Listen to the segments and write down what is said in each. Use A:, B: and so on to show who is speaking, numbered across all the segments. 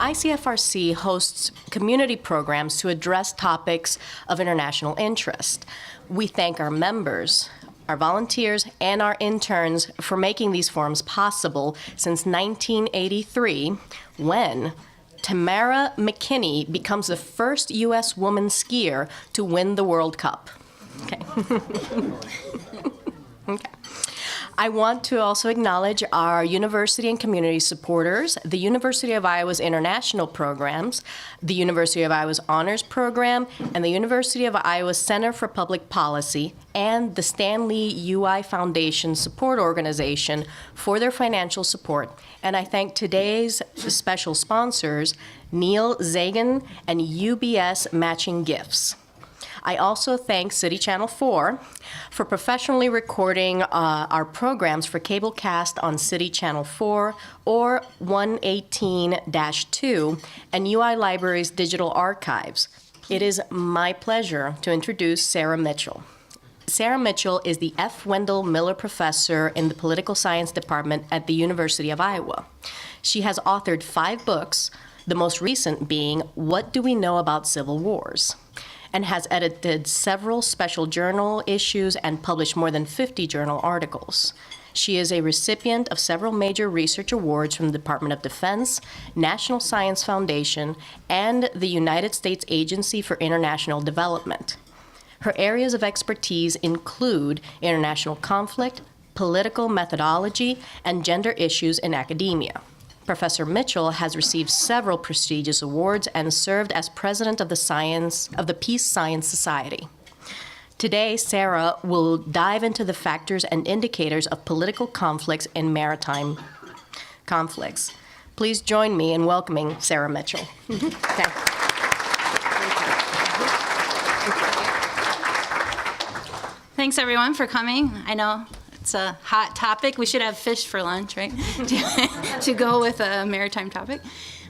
A: ICFRC hosts community programs to address topics of international interest. We thank our members, our volunteers, and our interns for making these forums possible since 1983, when Tamara McKinney becomes the first U.S. woman skier to win the World Cup. Okay. Okay. I want to also acknowledge our university and community supporters, the University of Iowa's international programs, the University of Iowa's Honors Program, and the University of Iowa's Center for Public Policy, and the Stanley UI Foundation Support Organization for their financial support. And I thank today's special sponsors, Neil Zagan and UBS Matching Gifts. I also thank City Channel 4 for professionally recording our programs for cablecast on City Channel 4 or 118-2 and UI Library's digital archives. It is my pleasure to introduce Sara Mitchell. Sara Mitchell is the F. Wendell Miller Professor in the Political Science Department at the University of Iowa. She has authored 5 books, the most recent being What Do We Know About Civil Wars?, and has edited several special journal issues and published more than 50 journal articles. She is a recipient of several major research awards from the Department of Defense, National Science Foundation, and the United States Agency for International Development. Her areas of expertise include international conflict, political methodology, and gender issues in academia. Professor Mitchell has received several prestigious awards and served as president of the Peace Science Society. Today, Sara will dive into the factors and indicators of political conflicts in maritime conflicts. Please join me in welcoming Sara Mitchell. Okay.
B: Thanks, everyone, for coming. I know it's a hot topic. We should have fish for lunch, right? to go with a maritime topic.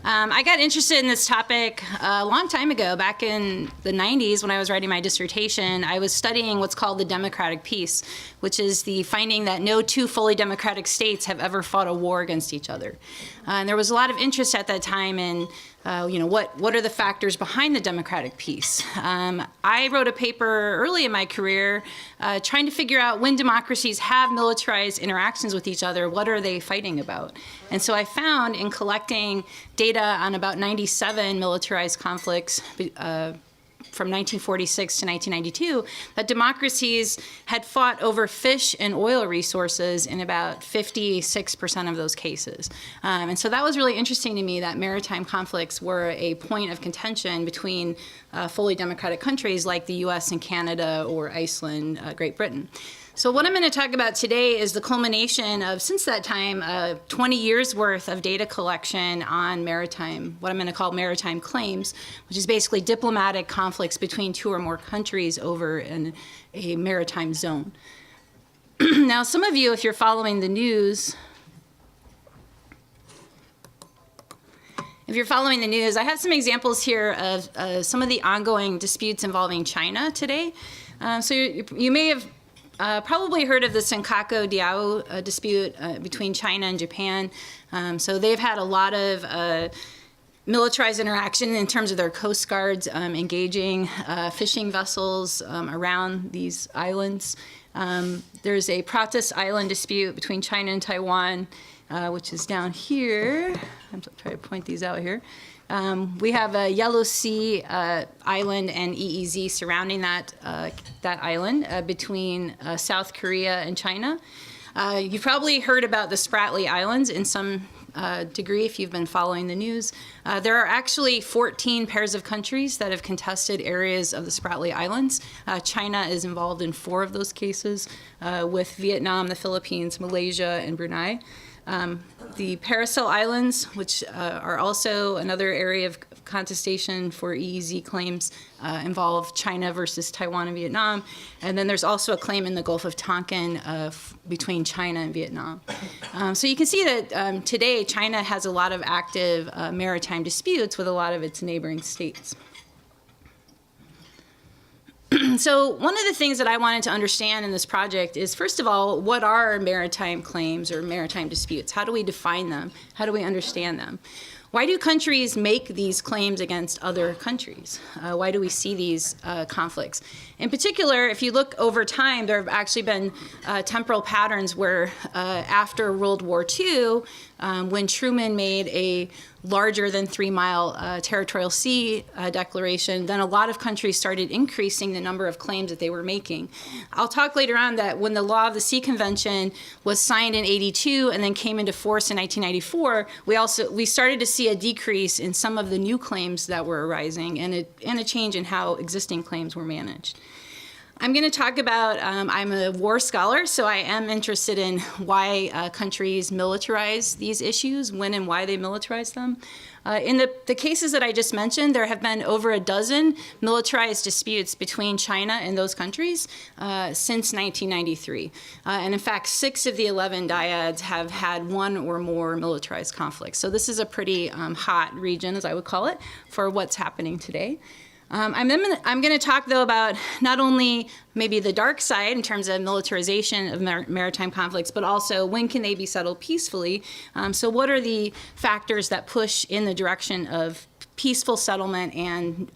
B: I got interested in this topic a long time ago, back in the 90s when I was writing my dissertation. I was studying what's called the democratic peace, which is the finding that no 2 fully democratic states have ever fought a war against each other. And there was a lot of interest at that time in what are the factors behind the democratic peace? I wrote a paper early in my career trying to figure out when democracies have militarized interactions with each other, what are they fighting about? And so I found in collecting data on about 97 militarized conflicts from 1946 to 1992, that democracies had fought over fish and oil resources in about 56% of those cases. And so that was really interesting to me, that maritime conflicts were a point of contention between fully democratic countries like the US and Canada or Iceland, Great Britain. So what I'm going to talk about today is the culmination of, since that time, 20 years worth of data collection on maritime, what I'm going to call maritime claims, which is basically diplomatic conflicts between 2 or more countries over a maritime zone. Now, some of you, if you're following the news, I have some examples here of some of the ongoing disputes involving China today. So you may have probably heard of the Senkaku Diao dispute between China and Japan. So they've had a lot of militarized interaction in terms of their coast guards engaging fishing vessels around these islands. There's a Pratas Island dispute between China and Taiwan, which is down here. I'm trying to point these out here. We have a Yellow Sea island and EEZ surrounding that island between South Korea and China. You've probably heard about the Spratly Islands in some degree if you've been following the news. There are actually 14 pairs of countries that have contested areas of the Spratly Islands. China is involved in 4 of those cases, with Vietnam, the Philippines, Malaysia, and Brunei. The Paracel Islands, which are also another area of contestation for EEZ claims, involve China versus Taiwan and Vietnam. And then there's also a claim in the Gulf of Tonkin between China and Vietnam. So you can see that today China has a lot of active maritime disputes with a lot of its neighboring states. So one of the things that I wanted to understand in this project is, first of all, what are maritime claims or maritime disputes? How do we define them? How do we understand them? Why do countries make these claims against other countries? Why do we see these conflicts? In particular, if you look over time, there have actually been temporal patterns where after World War II, when Truman made a larger than 3-mile territorial sea declaration, then a lot of countries started increasing the number of claims that they were making. I'll talk later on that when the Law of the Sea Convention was signed in '82 and then came into force in 1994, we started to see a decrease in some of the new claims that were arising and a change in how existing claims were managed. I'm going to talk about, I'm a war scholar, so I am interested in why countries militarize these issues, when and why they militarize them. In the cases that I just mentioned, there have been over a dozen militarized disputes between China and those countries since 1993. And in fact, 6 of the 11 dyads have had one or more militarized conflicts. So this is a pretty hot region, as I would call it, for what's happening today. I'm going to talk, though, about not only maybe the dark side in terms of militarization of maritime conflicts, but also when can they be settled peacefully. So what are the factors that push in the direction of peaceful settlement and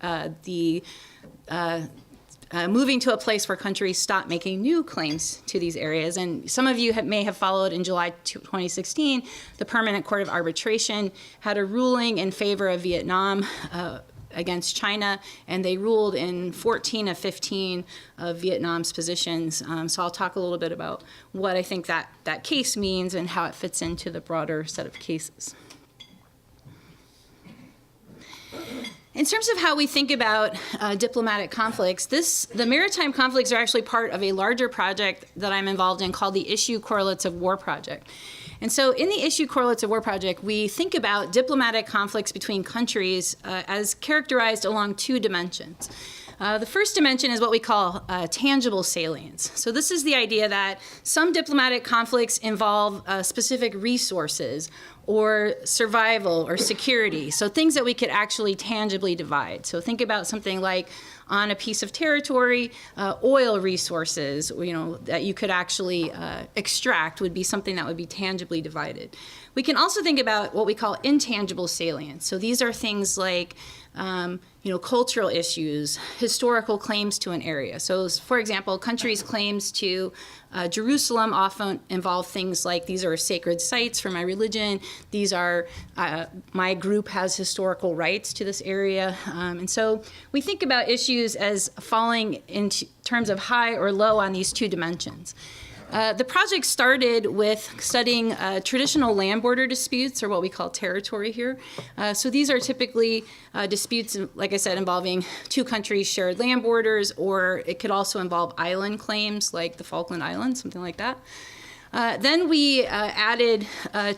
B: moving to a place where countries stop making new claims to these areas. And some of you may have followed in July 2016, the Permanent Court of Arbitration had a ruling in favor of Vietnam against China, and they ruled in 14 of 15 of Vietnam's positions. So I'll talk a little bit about what I think that case means and how it fits into the broader set of cases. In terms of how we think about diplomatic conflicts, the maritime conflicts are actually part of a larger project that I'm involved in called the Issue Correlates of War Project. And so in the Issue Correlates of War Project, we think about diplomatic conflicts between countries as characterized along 2 dimensions. The first dimension is what we call tangible salience. So this is the idea that some diplomatic conflicts involve specific resources or survival or security, so things that we could actually tangibly divide. So think about something like on a piece of territory, oil resources, that you could actually extract would be something that would be tangibly divided. We can also think about what we call intangible salience. So these are things like cultural issues, historical claims to an area. So, for example, countries' claims to Jerusalem often involve things like, these are sacred sites for my religion, these are, my group has historical rights to this area. And so we think about issues as falling in terms of high or low on these 2 dimensions. The project started with studying traditional land border disputes, or what we call territory here. So these are typically disputes, like I said, involving 2 countries' shared land borders, or it could also involve island claims, like the Falkland Islands, something like that. Then we added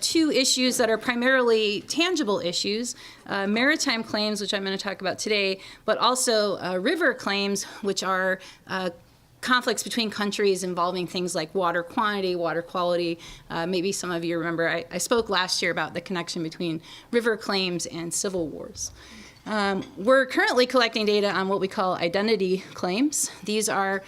B: 2 issues that are primarily tangible issues, maritime claims, which I'm going to talk about today, but also river claims, which are conflicts between countries involving things like water quantity, water quality. Maybe some of you remember I spoke last year about the connection between river claims and civil wars. We're currently collecting data on what we call identity claims. These are,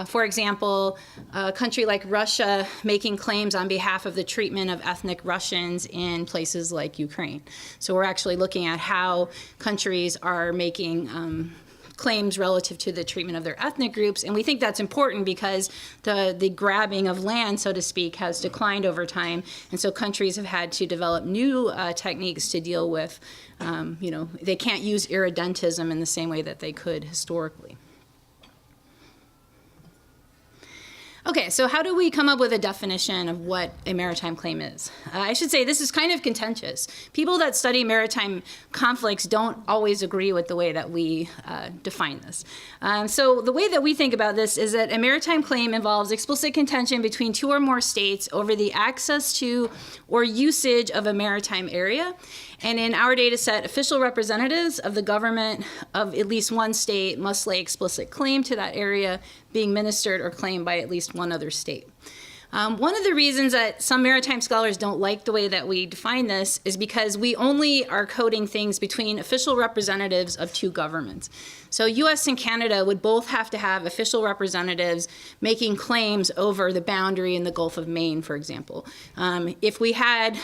B: for example, a country like Russia making claims on behalf of the treatment of ethnic Russians in places like Ukraine. So we're actually looking at how countries are making claims relative to the treatment of their ethnic groups, and we think that's important because the grabbing of land, so to speak, has declined over time, and so countries have had to develop new techniques to deal with, they can't use irredentism in the same way that they could historically. Okay, so how do we come up with a definition of what a maritime claim is? I should say this is kind of contentious. People that study maritime conflicts don't always agree with the way that we define this. So the way that we think about this is that a maritime claim involves explicit contention between 2 or more states over the access to or usage of a maritime area. And in our data set, official representatives of the government of at least one state must lay explicit claim to that area being ministered or claimed by at least one other state. One of the reasons that some maritime scholars don't like the way that we define this is because we only are coding things between official representatives of 2 governments. So US and Canada would both have to have official representatives making claims over the boundary in the Gulf of Maine, for example. If we had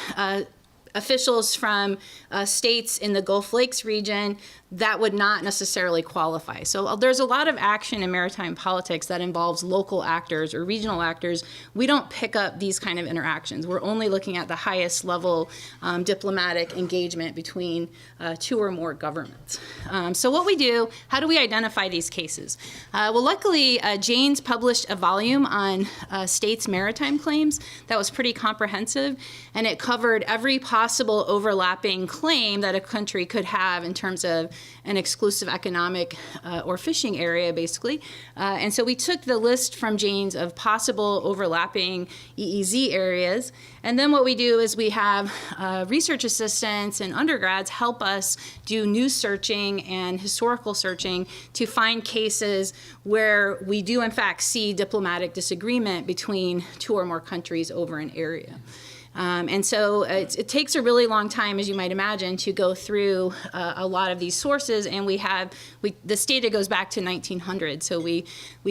B: officials from states in the Gulf Lakes region, that would not necessarily qualify. So there's a lot of action in maritime politics that involves local actors or regional actors. We don't pick up these kind of interactions. We're only looking at the highest level diplomatic engagement between two or more governments. So what we do, how do we identify these cases? Well, luckily, Jane's published a volume on states' maritime claims that was pretty comprehensive, and it covered every possible overlapping claim that a country could have in terms of an exclusive economic or fishing area, basically. And so we took the list from Jane's of possible overlapping EEZ areas, and then what we do is we have research assistants and undergrads help us do news searching and historical searching to find cases where we do in fact see diplomatic disagreement between two or more countries over an area. And so it takes a really long time, as you might imagine, to go through a lot of these sources, and this data goes back to 1900, so we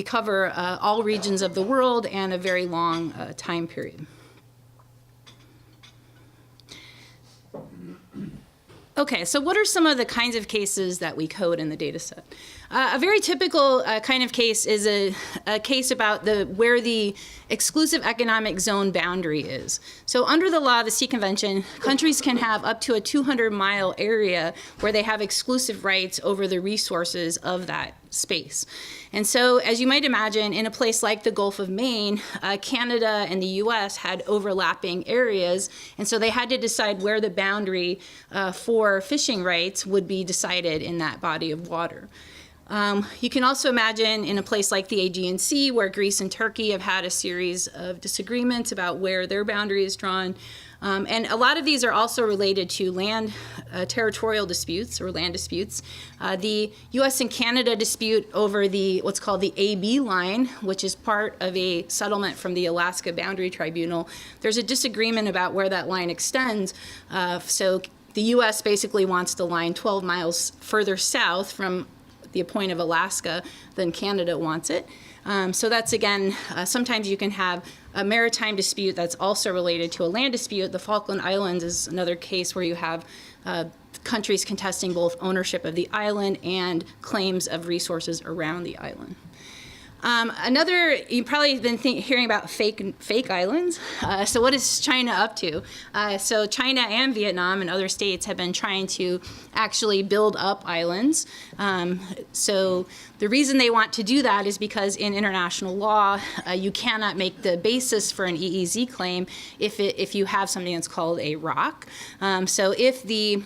B: cover all regions of the world and a very long time period. Okay, so what are some of the kinds of cases that we code in the data set? A very typical kind of case is a case about where the exclusive economic zone boundary is. So under the law of the Sea Convention, countries can have up to a 200-mile area where they have exclusive rights over the resources of that space. And so, as you might imagine, in a place like the Gulf of Maine, Canada and the US had overlapping areas, and so they had to decide where the boundary for fishing rights would be decided in that body of water. You can also imagine in a place like the Aegean Sea, where Greece and Turkey have had a series of disagreements about where their boundary is drawn. And a lot of these are also related to land territorial disputes or land disputes. The US and Canada dispute over what's called the AB line, which is part of a settlement from the Alaska Boundary Tribunal. There's a disagreement about where that line extends. So the US basically wants the line 12 miles further south from the point of Alaska than Canada wants it. So that's, again, sometimes you can have a maritime dispute that's also related to a land dispute. The Falkland Islands is another case where you have countries contesting both ownership of the island and claims of resources around the island. You've probably been hearing about fake islands. So what is China up to? So China and Vietnam and other states have been trying to actually build up islands. So the reason they want to do that is because in international law, you cannot make the basis for an EEZ claim if you have something that's called a ROC. So if the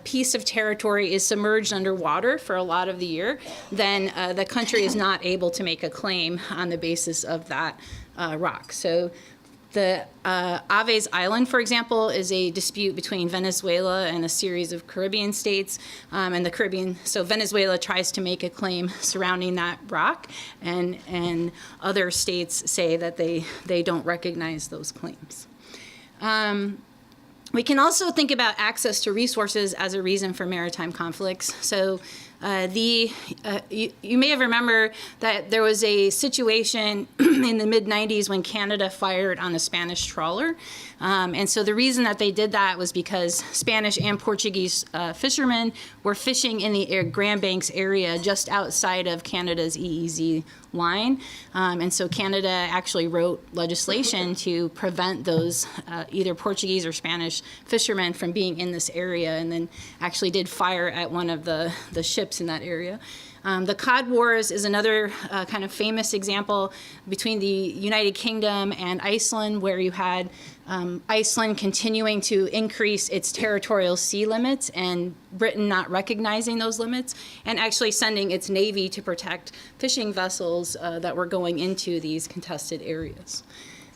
B: piece of territory is submerged underwater for a lot of the year, then the country is not able to make a claim on the basis of that ROC. So the Aves Island, for example, is a dispute between Venezuela and a series of Caribbean states, and the Caribbean. So Venezuela tries to make a claim surrounding that rock, and other states say that they don't recognize those claims. We can also think about access to resources as a reason for maritime conflicts. So you may have remembered that there was a situation in the mid-90s when Canada fired on a Spanish trawler. And so the reason that they did that was because Spanish and Portuguese fishermen were fishing in the Grand Banks area just outside of Canada's EEZ line. And so Canada actually wrote legislation to prevent those either Portuguese or Spanish fishermen from being in this area, and then actually did fire at one of the ships in that area. The Cod Wars is another kind of famous example between the United Kingdom and Iceland, where you had Iceland continuing to increase its territorial sea limits and Britain not recognizing those limits and actually sending its navy to protect fishing vessels that were going into these contested areas.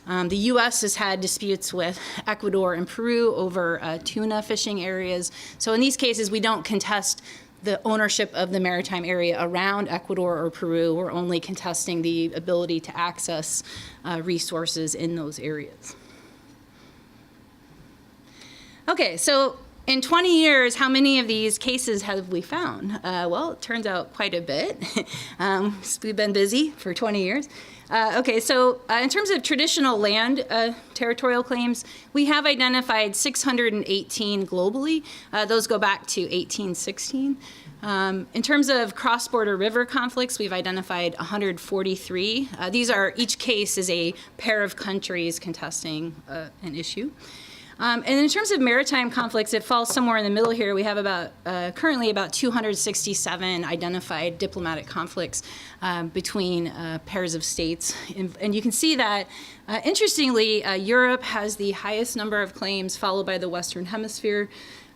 B: The U.S. has had disputes with Ecuador and Peru over tuna fishing areas. So in these cases, we don't contest the ownership of the maritime area around Ecuador or Peru. We're only contesting the ability to access resources in those areas. Okay, so In 20 years, how many of these cases have we found? Well, it turns out quite a bit. We've been busy for 20 years. Okay, so in terms of traditional land territorial claims, we have identified 618 globally. Those go back to 1816. In terms of cross-border river conflicts, we've identified 143. These are, each case is a pair of countries contesting an issue. And in terms of maritime conflicts, it falls somewhere in the middle here. We have currently about 267 identified diplomatic conflicts between pairs of states. And you can see that, interestingly, Europe has the highest number of claims, followed by the Western Hemisphere,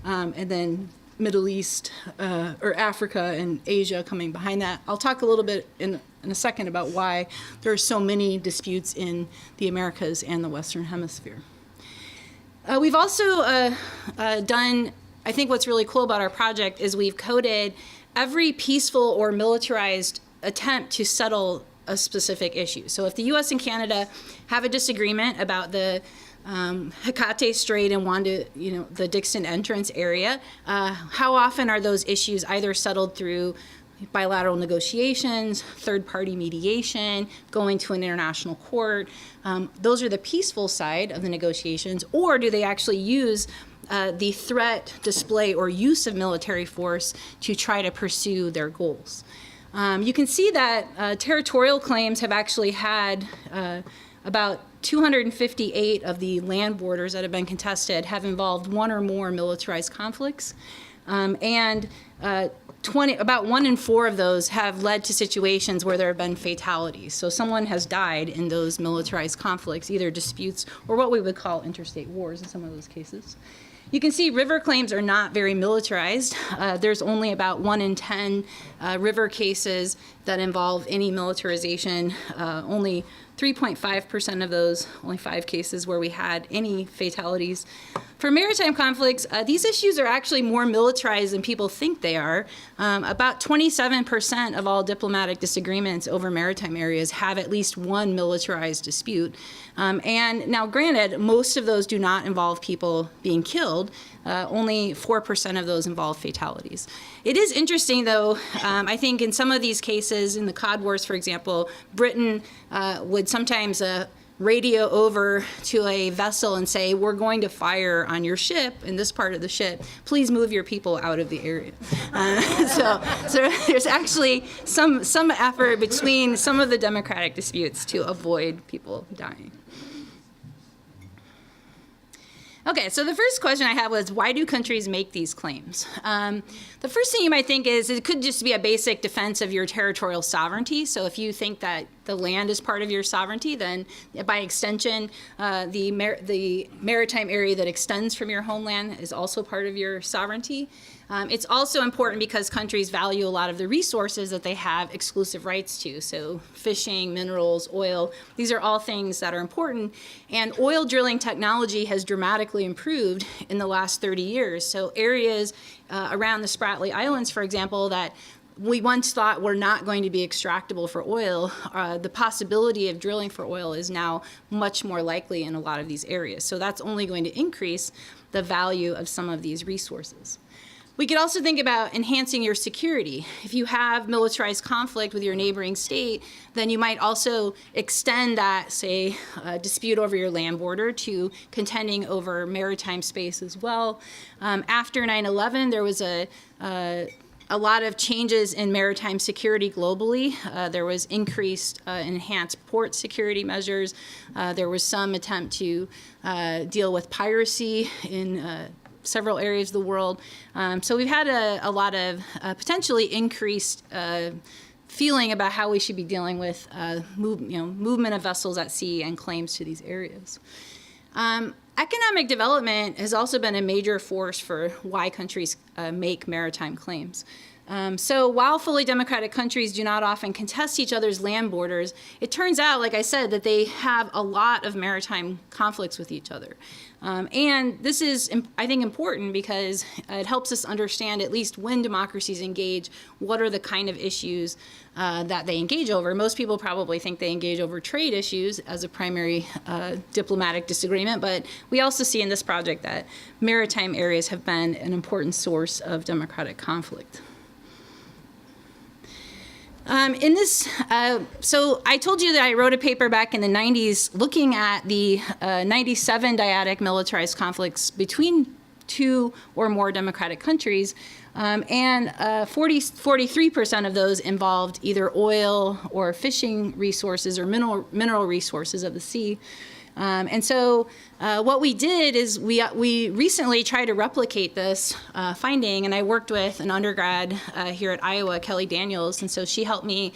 B: and then Middle East, or Africa and Asia coming behind that. I'll talk a little bit in a second about why there are so many disputes in the Americas and the Western Hemisphere. We've also done, I think what's really cool about our project is we've coded every peaceful or militarized attempt to settle a specific issue. So if the US and Canada have a disagreement about the Hecate Strait and Wanda, the Dixon entrance area, how often are those issues either settled through bilateral negotiations, third-party mediation, going to an international court? Those are the peaceful side of the negotiations, or do they actually use the threat, display, or use of military force to try to pursue their goals? You can see that territorial claims have actually had about 258 of the land borders that have been contested have involved one or more militarized conflicts, and about 1 in 4 of those have led to situations where there have been fatalities. So someone has died in those militarized conflicts, either disputes or what we would call interstate wars in some of those cases. You can see river claims are not very militarized. There's only about 1 in 10 river cases that involve any militarization. Only 3.5% of those, only 5 cases where we had any fatalities. For maritime conflicts, these issues are actually more militarized than people think they are. About 27% of all diplomatic disagreements over maritime areas have at least one militarized dispute. And now granted, most of those do not involve people being killed. Only 4% of those involve fatalities. It is interesting, though, I think in some of these cases, in the Cod Wars, for example, Britain would sometimes radio over to a vessel and say, we're going to fire on your ship, in this part of the ship, please move your people out of the area. So there's actually some effort between some of the democratic disputes to avoid people dying. Okay, so the first question I had was, why do countries make these claims? The first thing you might think is it could just be a basic defense of your territorial sovereignty. So if you think that the land is part of your sovereignty, then by extension, the maritime area that extends from your homeland is also part of your sovereignty. It's also important because countries value a lot of the resources that they have exclusive rights to. So fishing, minerals, oil, these are all things that are important. And oil drilling technology has dramatically improved in the last 30 years. So areas around the Spratly Islands, for example, that we once thought were not going to be extractable for oil, the possibility of drilling for oil is now much more likely in a lot of these areas. So that's only going to increase the value of some of these resources. We could also think about enhancing your security. If you have militarized conflict with your neighboring state, then you might also extend that, say, dispute over your land border to contending over maritime space as well. After 9/11, there was a lot of changes in maritime security globally. There was increased enhanced port security measures. There was some attempt to deal with piracy in several areas of the world. So we've had a lot of potentially increased feeling about how we should be dealing with movement of vessels at sea and claims to these areas. Economic development has also been a major force for why countries make maritime claims. So while fully democratic countries do not often contest each other's land borders, it turns out, like I said, that they have a lot of maritime conflicts with each other. And this is, I think, important because it helps us understand at least when democracies engage, what are the kind of issues that they engage over. Most people probably think they engage over trade issues as a primary diplomatic disagreement, but we also see in this project that maritime areas have been an important source of democratic conflict. So I told you that I wrote a paper back in the 90s looking at the 97 dyadic militarized conflicts between 2 or more democratic countries, and 43% of those involved either oil or fishing resources or mineral resources of the sea. And so what we did is we recently tried to replicate this finding, and I worked with an undergrad here at Iowa, Kelly Daniels, and so she helped me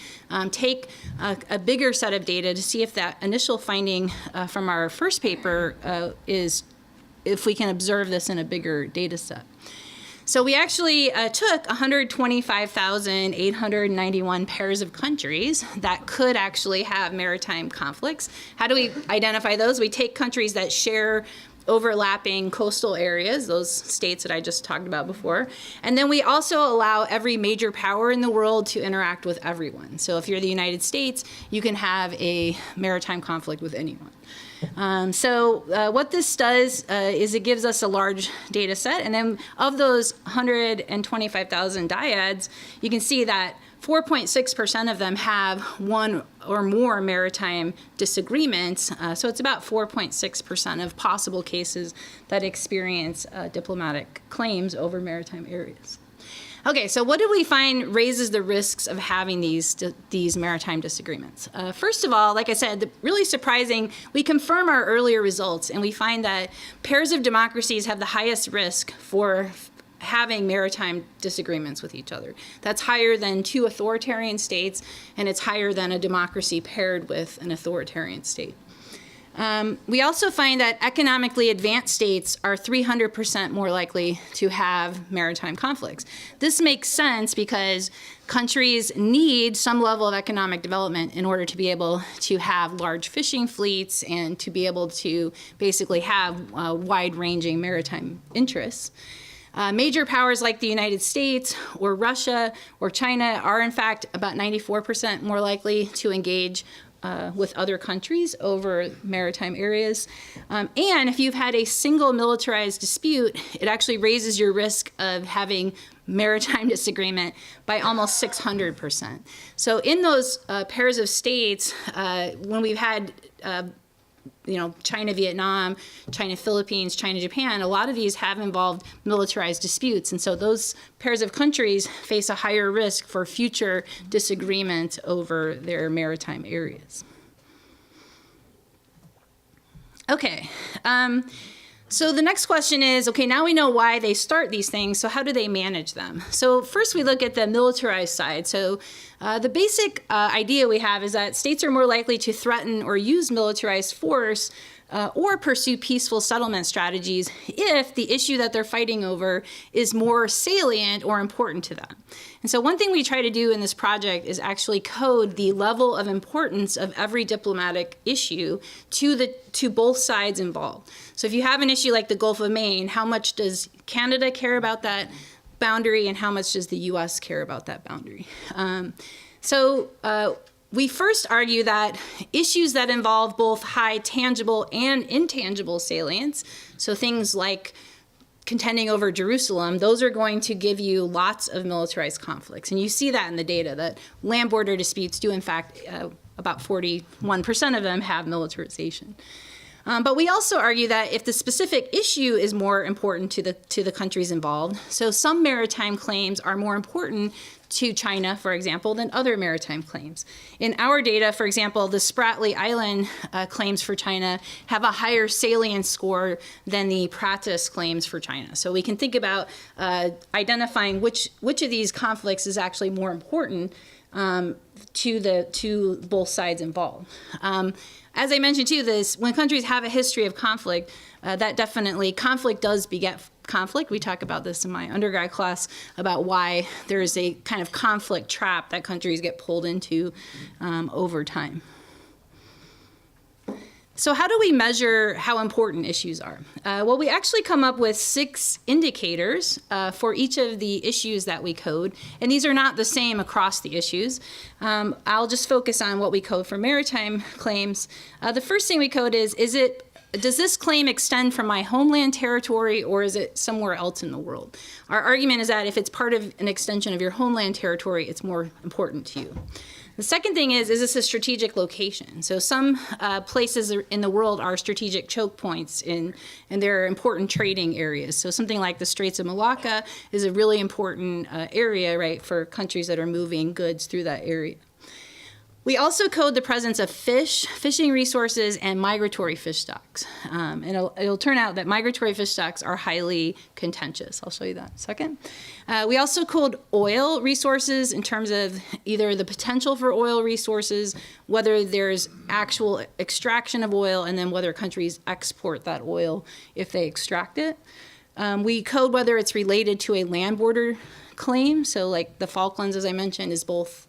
B: take a bigger set of data to see if that initial finding from our first paper if we can observe this in a bigger data set. So we actually took 125,891 pairs of countries that could actually have maritime conflicts. How do we identify those? We take countries that share overlapping coastal areas, those states that I just talked about before. And then we also allow every major power in the world to interact with everyone. So if you're the United States, you can have a maritime conflict with anyone. What this does is it gives us a large data set, and then of those 125,000 dyads, you can see that 4.6% of them have one or more maritime disagreements, so it's about 4.6% of possible cases that experience diplomatic claims over maritime areas. Okay, so what did we find raises the risks of having these maritime disagreements? First of all, like I said, really surprising, we confirm our earlier results, and we find that pairs of democracies have the highest risk for having maritime disagreements with each other. That's higher than 2 authoritarian states, and it's higher than a democracy paired with an authoritarian state. We also find that economically advanced states are 300% more likely to have maritime conflicts. This makes sense because countries need some level of economic development in order to be able to have large fishing fleets and to be able to basically have wide-ranging maritime interests. Major powers like the United States or Russia or China are in fact about 94% more likely to engage with other countries over maritime areas. And if you've had a single militarized dispute, it actually raises your risk of having maritime disagreement by almost 600%. So in those pairs of states, when we've had China, Vietnam, China, Philippines, China, Japan, a lot of these have involved militarized disputes. And so those pairs of countries face a higher risk for future disagreement over their maritime areas. Okay. So the next question is, okay, now we know why they start these things, so how do they manage them? So first we look at the militarized side. So the basic idea we have is that states are more likely to threaten or use militarized force or pursue peaceful settlement strategies if the issue that they're fighting over is more salient or important to them. And so one thing we try to do in this project is actually code the level of importance of every diplomatic issue to both sides involved. So if you have an issue like the Gulf of Maine, how much does Canada care about that boundary and how much does the US care about that boundary? We first argue that issues that involve both high tangible and intangible salience, so things like contending over Jerusalem, those are going to give you lots of militarized conflicts. And you see that in the data, that land border disputes do, in fact, about 41% of them have militarization. But we also argue that if the specific issue is more important to the countries involved, so some maritime claims are more important to China, for example, than other maritime claims. In our data, for example, the Spratly Island claims for China have a higher salience score than the Pratis claims for China. So we can think about identifying which of these conflicts is actually more important to both sides involved. As I mentioned too, when countries have a history of conflict, that definitely, conflict does beget conflict. We talk about this in my undergrad class about why there is a kind of conflict trap that countries get pulled into over time. So how do we measure how important issues are? Well, we actually come up with 6 indicators for each of the issues that we code, and these are not the same across the issues. I'll just focus on what we code for maritime claims. The first thing we code is does this claim extend from my homeland territory or is it somewhere else in the world? Our argument is that if it's part of an extension of your homeland territory, it's more important to you. The second thing is this a strategic location? So some places in the world are strategic choke points and they're important trading areas. So something like the Straits of Malacca is a really important area, right, for countries that are moving goods through that area. We also code the presence of fish, fishing resources, and migratory fish stocks. And it'll turn out that migratory fish stocks are highly contentious. I'll show you that in a second. We also code oil resources in terms of either the potential for oil resources, whether there's actual extraction of oil, and then whether countries export that oil if they extract it. We code whether it's related to a land border claim. So like the Falklands, as I mentioned, is both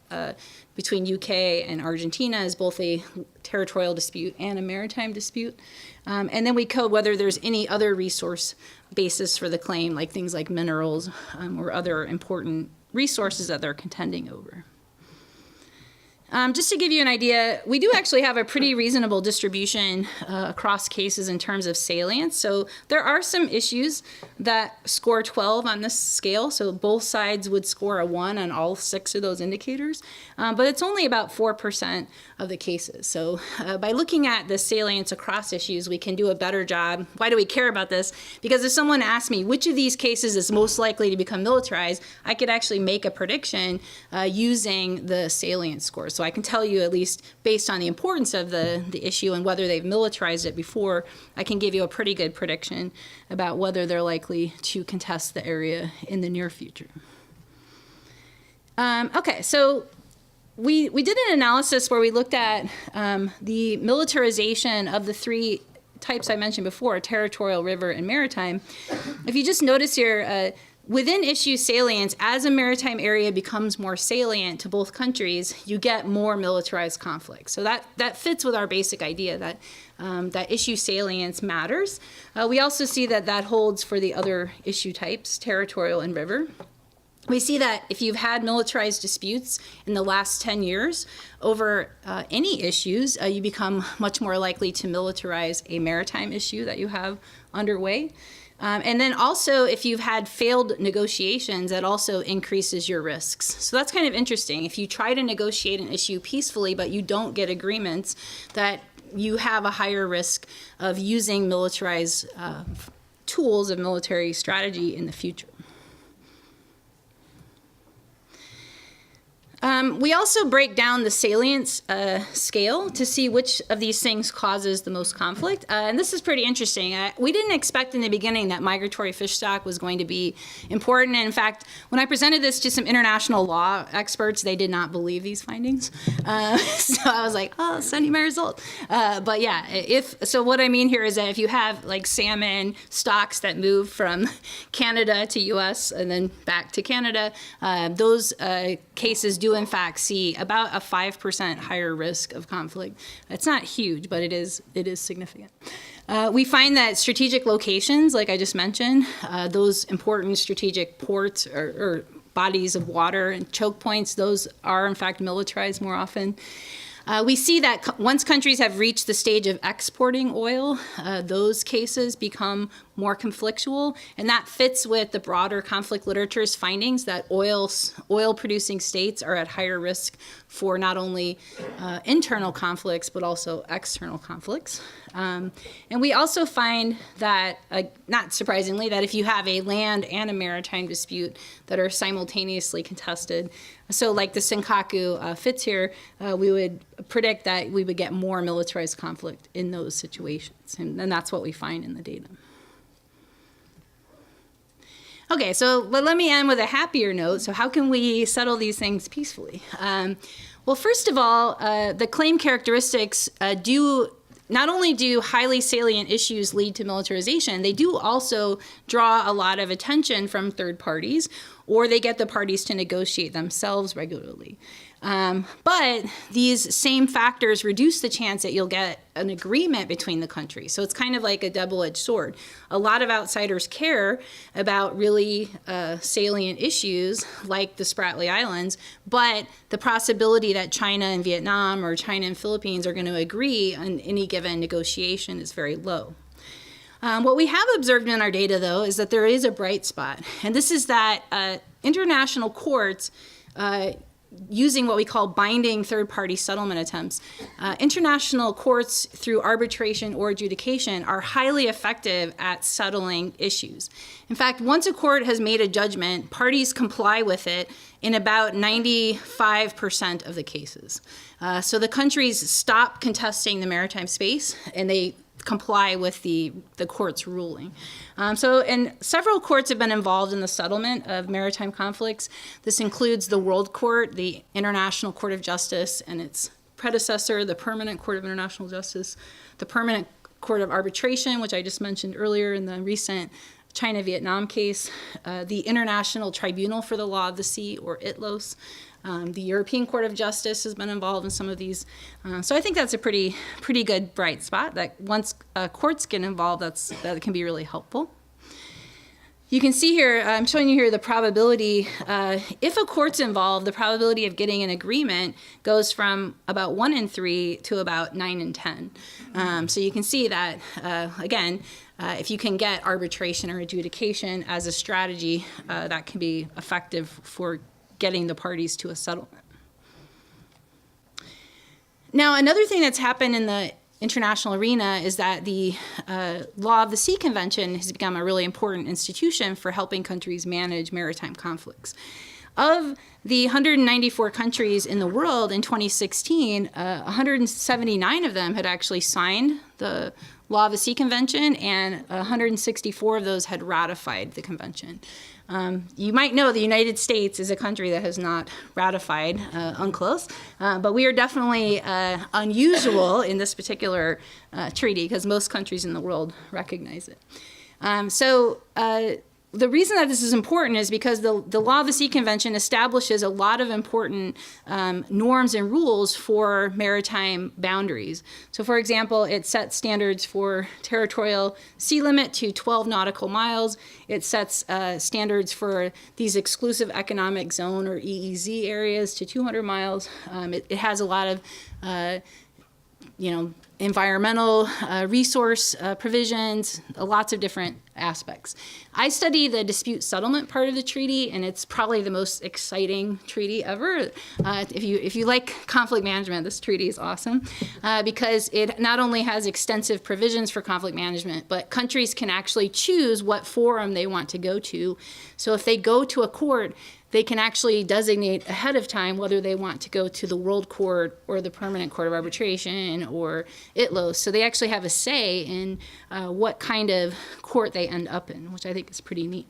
B: between UK and Argentina is both a territorial dispute and a maritime dispute. And then we code whether there's any other resource basis for the claim, like things like minerals or other important resources that they're contending over. Just to give you an idea, we do actually have a pretty reasonable distribution across cases in terms of salience. So there are some issues that score 12 on this scale. So both sides would score a 1 on all 6 of those indicators. But it's only about 4% of the cases. So by looking at the salience across issues, we can do a better job. Why do we care about this? Because if someone asked me which of these cases is most likely to become militarized, I could actually make a prediction using the salience score. So I can tell you, at least based on the importance of the issue and whether they've militarized it before, I can give you a pretty good prediction about whether they're likely to contest the area in the near future. Okay, so we did an analysis where we looked at the militarization of the 3 types I mentioned before, territorial, river, and maritime. If you just notice here, within issue salience, as a maritime area becomes more salient to both countries, you get more militarized conflict. So that fits with our basic idea that that issue salience matters. We also see that holds for the other issue types, territorial and river. We see that if you've had militarized disputes in the last 10 years over any issues, you become much more likely to militarize a maritime issue that you have underway. And then also, if you've had failed negotiations, that also increases your risks. So that's kind of interesting. If you try to negotiate an issue peacefully, but you don't get agreements, that you have a higher risk of using militarized tools of military strategy in the future. We also break down the salience scale to see which of these things causes the most conflict. And this is pretty interesting. We didn't expect in the beginning that migratory fish stock was going to be important. And in fact, when I presented this to some international law experts, they did not believe these findings. So I was like, oh, send me my result. But yeah, so what I mean here is that if you have like salmon stocks that move from Canada to US and then back to Canada, those cases do in fact see about a 5% higher risk of conflict. It's not huge, but it is significant. We find that strategic locations, like I just mentioned, those important strategic ports or bodies of water and choke points, those are in fact militarized more often. We see that once countries have reached the stage of exporting oil, those cases become more conflictual, and that fits with the broader conflict literature's findings that oil-producing states are at higher risk for not only internal conflicts, but also external conflicts. And we also find that, not surprisingly, that if you have a land and a maritime dispute that are simultaneously contested, so like the Senkaku fits here, we would predict that we would get more militarized conflict in those situations, and that's what we find in the data. Okay, so let me end with a happier note. So how can we settle these things peacefully? Well, first of all, the claim characteristics do not only do highly salient issues lead to militarization, they do also draw a lot of attention from third parties, or they get the parties to negotiate themselves regularly. But these same factors reduce the chance that you'll get an agreement between the countries. So it's kind of like a double-edged sword. A lot of outsiders care about really salient issues like the Spratly Islands, but the possibility that China and Vietnam or China and Philippines are going to agree on any given negotiation is very low. What we have observed in our data, though, is that there is a bright spot. And this is that international courts, using what we call binding third-party settlement attempts, international courts through arbitration or adjudication are highly effective at settling issues. In fact, once a court has made a judgment, parties comply with it in about 95% of the cases. So the countries stop contesting the maritime space and they comply with the court's ruling. And several courts have been involved in the settlement of maritime conflicts. This includes the World Court, the International Court of Justice, and its predecessor, the Permanent Court of International Justice, the Permanent Court of Arbitration, which I just mentioned earlier in the recent China-Vietnam case, the International Tribunal for the Law of the Sea, or ITLOS. The European Court of Justice has been involved in some of these. So I think that's a pretty good bright spot, that once courts get involved, that can be really helpful. You can see here, I'm showing you here the probability, if a court's involved, the probability of getting an agreement goes from about 1 in 3 to about 9 in 10. So you can see that, again, if you can get arbitration or adjudication as a strategy, that can be effective for getting the parties to a settlement. Now, another thing that's happened in the international arena is that the Law of the Sea Convention has become a really important institution for helping countries manage maritime conflicts. Of the 194 countries in the world in 2016, 179 of them had actually signed the Law of the Sea Convention, and 164 of those had ratified the convention. You might know the United States is a country that has not ratified UNCLOS, but we are definitely unusual in this particular treaty because most countries in the world recognize it. The reason that this is important is because the Law of the Sea Convention establishes a lot of important norms and rules for maritime boundaries. So for example, it sets standards for territorial sea limit to 12 nautical miles. It sets standards for these exclusive economic zone or EEZ areas to 200 miles. It has a lot of environmental resource provisions, lots of different aspects. I study the dispute settlement part of the treaty, and it's probably the most exciting treaty ever. If you like conflict management, this treaty is awesome because it not only has extensive provisions for conflict management, but countries can actually choose what forum they want to go to. So if they go to a court, they can actually designate ahead of time whether they want to go to the World Court or the Permanent Court of Arbitration or ITLOS. So they actually have a say in what kind of court they end up in, which I think is pretty neat.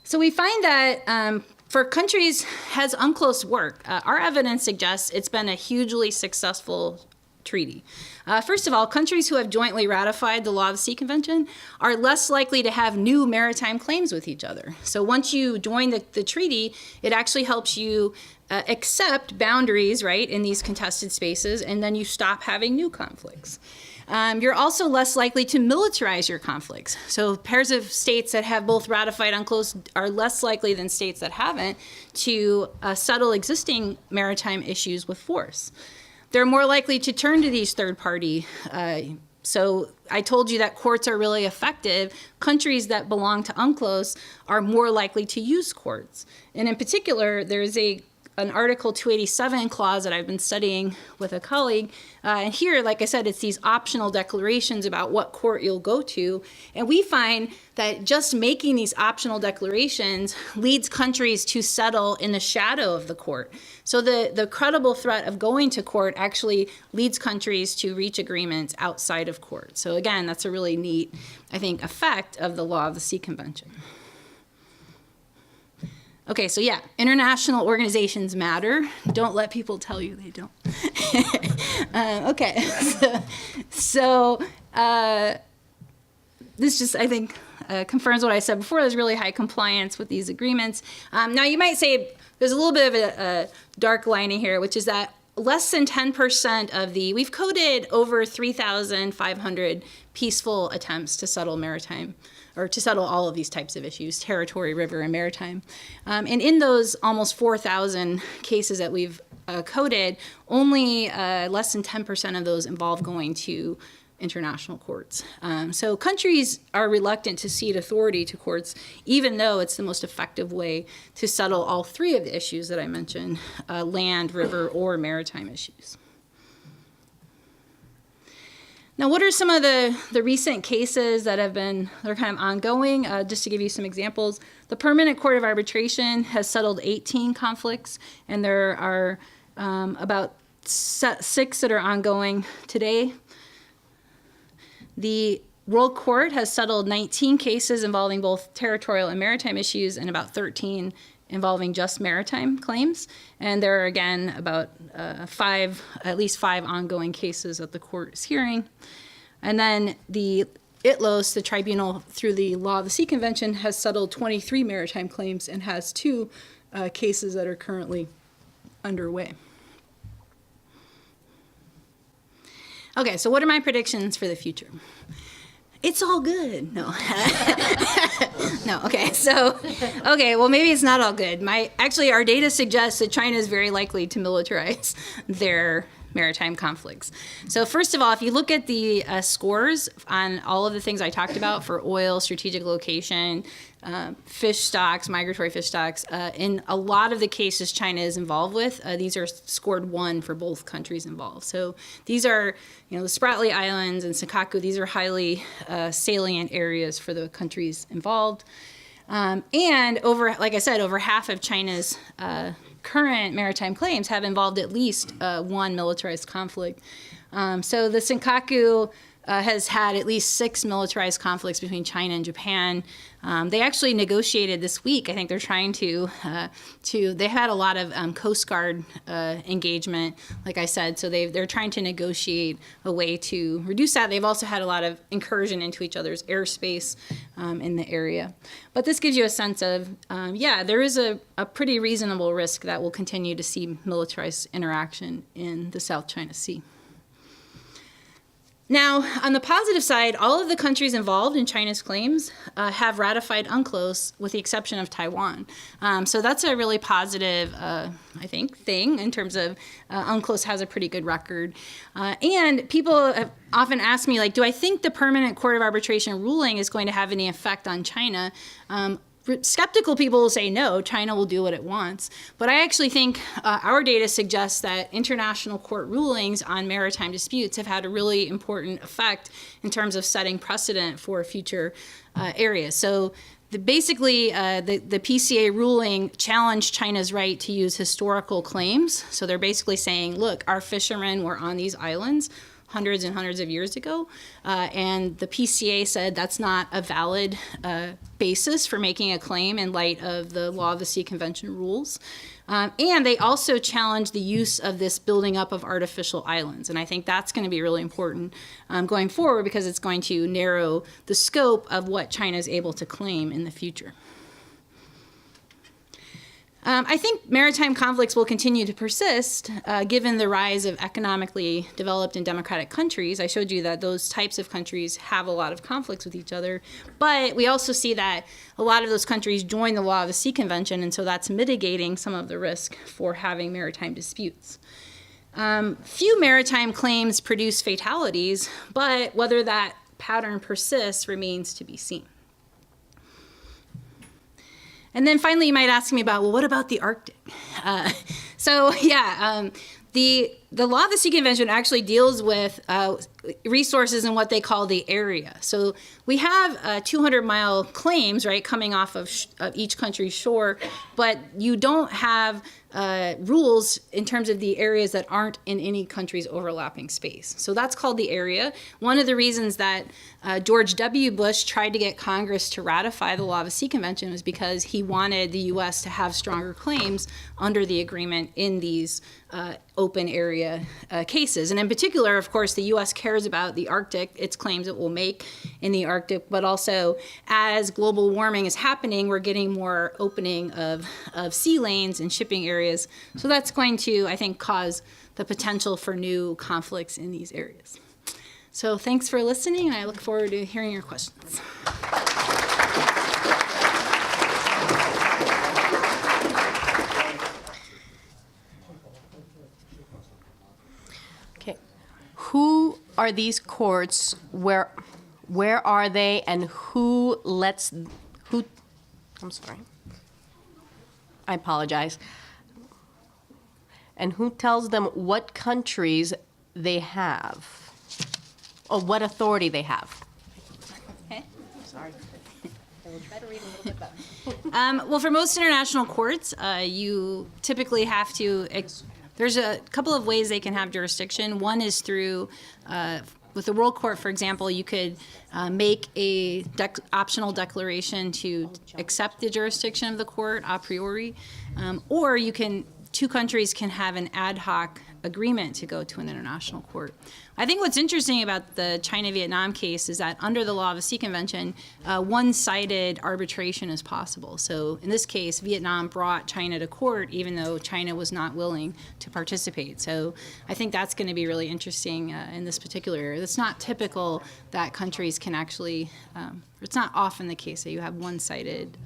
B: So we find that for countries, has UNCLOS worked? Our evidence suggests it's been a hugely successful treaty. First of all, countries who have jointly ratified the Law of the Sea Convention are less likely to have new maritime claims with each other. So once you join the treaty, it actually helps you accept boundaries, right, in these contested spaces, and then you stop having new conflicts. You're also less likely to militarize your conflicts. So pairs of states that have both ratified UNCLOS are less likely than states that haven't to settle existing maritime issues with force. They're more likely to turn to these third-party. So I told you that courts are really effective. Countries that belong to UNCLOS are more likely to use courts. And in particular, there's an Article 287 clause that I've been studying with a colleague. And here, like I said, it's these optional declarations about what court you'll go to. And we find that just making these optional declarations leads countries to settle in the shadow of the court. So the credible threat of going to court actually leads countries to reach agreements outside of court. So again, that's a really neat, I think, effect of the Law of the Sea Convention. Okay, so yeah, international organizations matter. Don't let people tell you they don't. Okay, so this just, I think, confirms what I said before. There's really high compliance with these agreements. Now, you might say there's a little bit of a dark lining here, which is that less than 10% of we've coded over 3,500 peaceful attempts to settle maritime, or to settle all of these types of issues, territory, river, and maritime. And in those almost 4,000 cases that we've coded, only less than 10% of those involve going to international courts. So countries are reluctant to cede authority to courts, even though it's the most effective way to settle all three of the issues that I mentioned, land, river, or maritime issues. Now, what are some of the recent cases that they're kind of ongoing? Just to give you some examples, the Permanent Court of Arbitration has settled 18 conflicts, and there are about 6 that are ongoing today. The World Court has settled 19 cases involving both territorial and maritime issues, and about 13 involving just maritime claims. And there are, again, about at least five ongoing cases that the court is hearing. And then the ITLOS, the tribunal through the Law of the Sea Convention, has settled 23 maritime claims and has 2 cases that are currently underway. Okay, so what are my predictions for the future? It's all good. No. No, okay. So, well, maybe it's not all good. Actually, our data suggests that China is very likely to militarize their maritime conflicts. So first of all, if you look at the scores on all of the things I talked about for oil, strategic location, fish stocks, migratory fish stocks, in a lot of the cases China is involved with, these are scored 1 for both countries involved. So these are, the Spratly Islands and Senkaku, these are highly salient areas for the countries involved. And like I said, over half of China's current maritime claims have involved at least one militarized conflict. So the Senkaku has had at least 6 militarized conflicts between China and Japan. They actually negotiated this week. I think they're trying to they had a lot of Coast Guard engagement, like I said, so they're trying to negotiate a way to reduce that. They've also had a lot of incursion into each other's airspace in the area. But this gives you a sense of, there is a pretty reasonable risk that we'll continue to see militarized interaction in the South China Sea. Now, on the positive side, all of the countries involved in China's claims have ratified UNCLOS with the exception of Taiwan. So that's a really positive, I think, thing in terms of UNCLOS has a pretty good record. And people have often asked me, do I think the Permanent Court of Arbitration ruling is going to have any effect on China? Skeptical people will say no, China will do what it wants. But I actually think our data suggests that international court rulings on maritime disputes have had a really important effect in terms of setting precedent for future areas. So basically, the PCA ruling challenged China's right to use historical claims. So they're basically saying, look, our fishermen were on these islands hundreds and hundreds of years ago, and the PCA said that's not a valid basis for making a claim in light of the Law of the Sea Convention rules. And they also challenged the use of this building up of artificial islands, and I think that's going to be really important going forward because it's going to narrow the scope of what China is able to claim in the future. I think maritime conflicts will continue to persist given the rise of economically developed and democratic countries. I showed you that those types of countries have a lot of conflicts with each other, but we also see that a lot of those countries join the Law of the Sea Convention, and so that's mitigating some of the risk for having maritime disputes. Few maritime claims produce fatalities, but whether that pattern persists remains to be seen. And then finally, you might ask me about, well, what about the Arctic? The the Law of the Sea Convention actually deals with resources in what they call the area. So we have 200-mile claims, right, coming off of each country's shore, but you don't have rules in terms of the areas that aren't in any country's overlapping space. So that's called the area. One of the reasons that George W. Bush tried to get Congress to ratify the Law of the Sea Convention was because he wanted the U.S. to have stronger claims under the agreement in these open area cases. And in particular, of course, the U.S. cares about the Arctic, its claims it will make in the Arctic, but also as global warming is happening, we're getting more opening of sea lanes and shipping areas. So that's going to, I think, cause the potential for new conflicts in these areas. So thanks for listening, and I look forward to hearing your questions.
A: Okay. Who are these courts? Where are they, and who? I'm sorry. I apologize. And who tells them what countries they have, or what authority they have?
B: Okay.
A: Sorry. I will try to read a little bit better.
B: Well, for most international courts, you typically have to. There's a couple of ways they can have jurisdiction. One is through, with the World Court, for example, you could make a optional declaration to accept the jurisdiction of the court a priori, or you can. Two countries can have an ad hoc agreement to go to an international court. I think what's interesting about the China-Vietnam case is that under the Law of the Sea Convention, one-sided arbitration is possible. So in this case, Vietnam brought China to court even though China was not willing to participate. So I think that's going to be really interesting in this particular area. It's not typical that countries can actually, it's not often the case that you have one-sided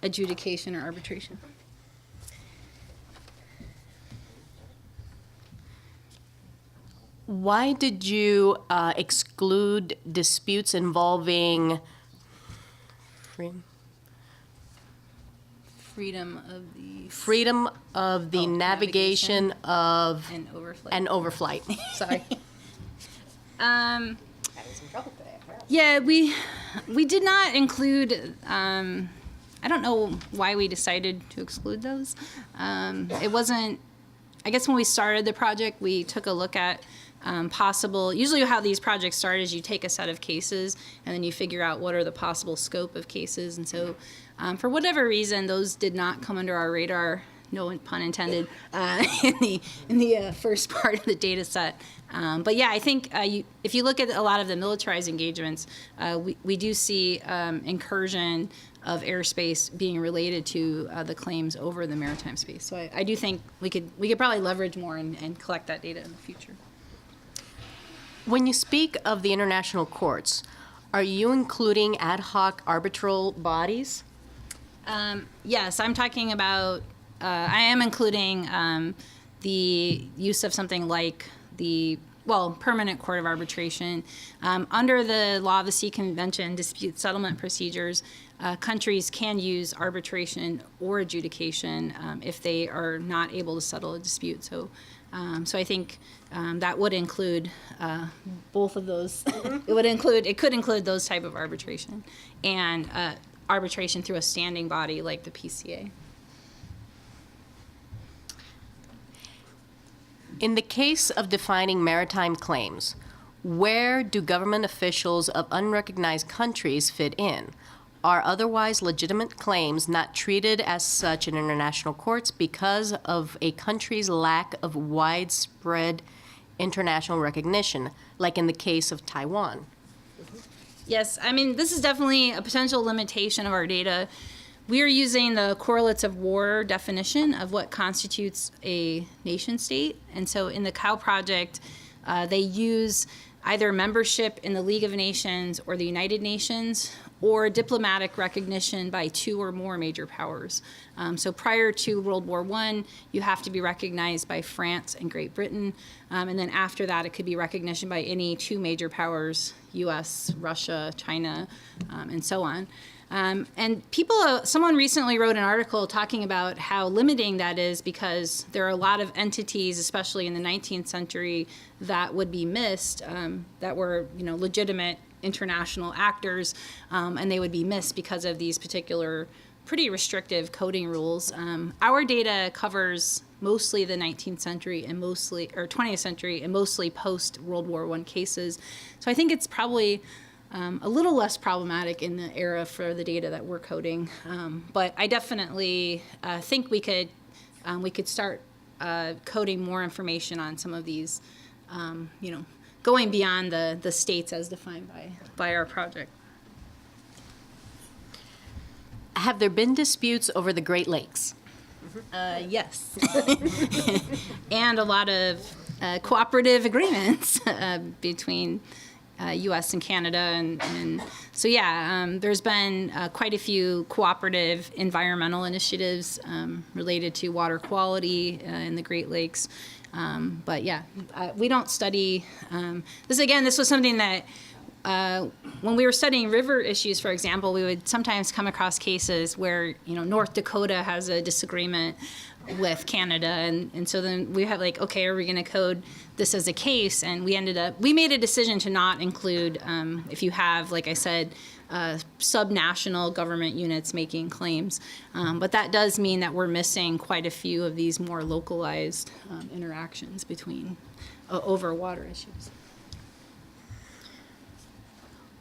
B: adjudication or arbitration.
A: Why did you exclude disputes involving
B: Freedom of the
A: navigation of
B: and overflight?
A: and overflight? Sorry.
B: Having some trouble today. Yeah, we did not include. I don't know why we decided to exclude those. It wasn't. I guess when we started the project, we took a look at possible. Usually, how these projects start is you take a set of cases and then you figure out what are the possible scope of cases. And so, for whatever reason, those did not come under our radar. No pun intended. In the first part of the data set. But yeah, I think if you look at a lot of the militarized engagements, we do see incursion of airspace being related to the claims over the maritime space. So I do think we could probably leverage more and collect that data in the future.
A: When you speak of the international courts, are you including ad hoc arbitral bodies?
B: Yes, I'm talking about. I am including the use of something like the permanent court of arbitration. Under the Law of the Sea Convention dispute settlement procedures, countries can use arbitration or adjudication if they are not able to settle a dispute. So I think that would include both of those. It could include those type of arbitration and arbitration through a standing body like the PCA.
A: In the case of defining maritime claims, where do government officials of unrecognized countries fit in? Are otherwise legitimate claims not treated as such in international courts because of a country's lack of widespread international recognition, like in the case of Taiwan?
B: Yes, I mean, this is definitely a potential limitation of our data. We are using the correlates of war definition of what constitutes a nation state. And so in the COW project, they use either membership in the League of Nations or the United Nations or diplomatic recognition by two or more major powers. So prior to World War I, you have to be recognized by France and Great Britain. And then after that, it could be recognition by any two major powers, US, Russia, China, and so on. And someone recently wrote an article talking about how limiting that is because there are a lot of entities, especially in the 19th century, that would be missed, that were, legitimate international actors, and they would be missed because of these particular pretty restrictive coding rules. Our data covers mostly the 19th century and 20th century and mostly post World War I cases. So I think it's probably a little less problematic in the era for the data that we're coding. But I definitely think we could start coding more information on some of these, going beyond the states as defined by our project.
A: Have there been disputes over the Great Lakes?
B: Yes. And a lot of cooperative agreements between U.S. and Canada. And so, there's been quite a few cooperative environmental initiatives related to water quality in the Great Lakes. But we don't study this was something that when we were studying river issues, for example, we would sometimes come across cases where, North Dakota has a disagreement with Canada. And so then we have okay, are we going to code this as a case? And we made a decision to not include, if you have, like I said, subnational government units making claims. But that does mean that we're missing quite a few of these more localized interactions over water issues.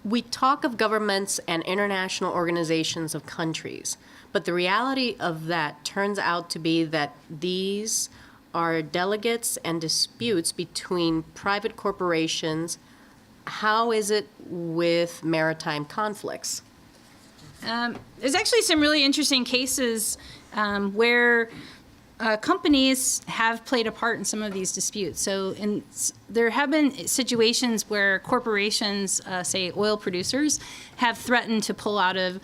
A: We talk of governments and international organizations of countries, but the reality of that turns out to be that these are delegates and disputes between private corporations. How is it with maritime conflicts?
B: There's actually some really interesting cases where companies have played a part in some of these disputes. So there have been situations where corporations, say oil producers, have threatened to pull out of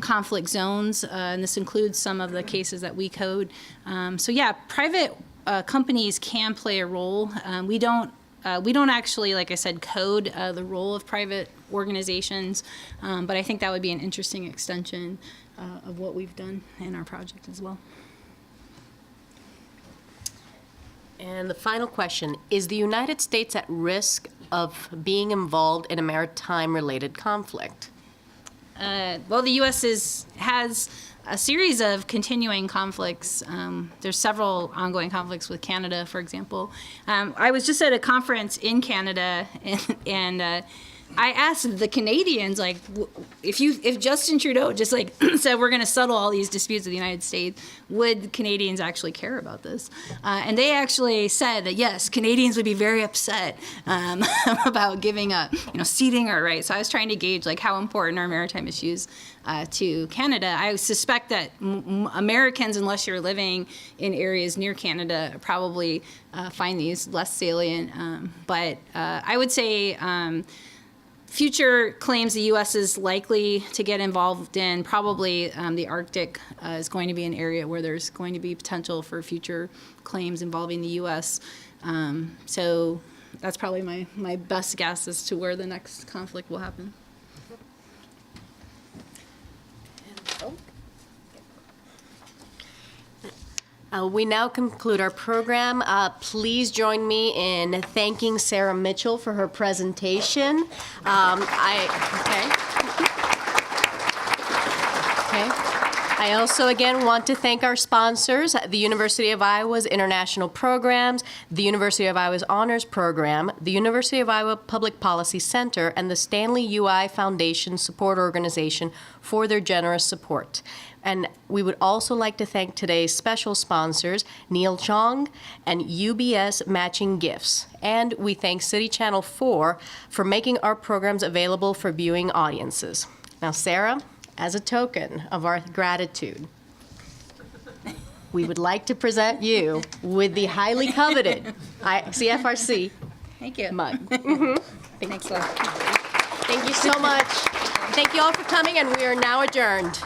B: conflict zones, and this includes some of the cases that we code. Private companies can play a role. We don't actually, like I said, code the role of private organizations, but I think that would be an interesting extension of what we've done in our project as well.
A: And the final question, is the United States at risk of being involved in a maritime-related conflict?
B: Well, the U.S. has a series of continuing conflicts. There's several ongoing conflicts with Canada, for example. I was just at a conference in Canada, and I asked the Canadians, if Justin Trudeau just said we're going to settle all these disputes with the United States, would Canadians actually care about this? And they actually said that yes, Canadians would be very upset about giving up, ceding our rights. So I was trying to gauge how important are maritime issues to Canada. I suspect that Americans, unless you're living in areas near Canada, probably find these less salient. But I would say future claims the U.S. is likely to get involved in, probably the Arctic is going to be an area where there's going to be potential for future claims involving the U.S. So that's probably my best guess as to where the next conflict will happen.
A: We now conclude our program. Please join me in thanking Sara Mitchell for her presentation. I also, again, want to thank our sponsors, the University of Iowa's International Programs, the University of Iowa's Honors Program, the University of Iowa Public Policy Center, and the Stanley UI Foundation Support Organization for their generous support. And we would also like to thank today's special sponsors, Neil Chong and UBS Matching Gifts. And we thank City Channel 4 for making our programs available for viewing audiences. Now, Sara, as a token of our gratitude, we would like to present you with the highly coveted CFRC
B: Thank you.
A: mug.
B: Thanks a lot.
A: Thank you so much. Thank you all for coming, and we are now adjourned.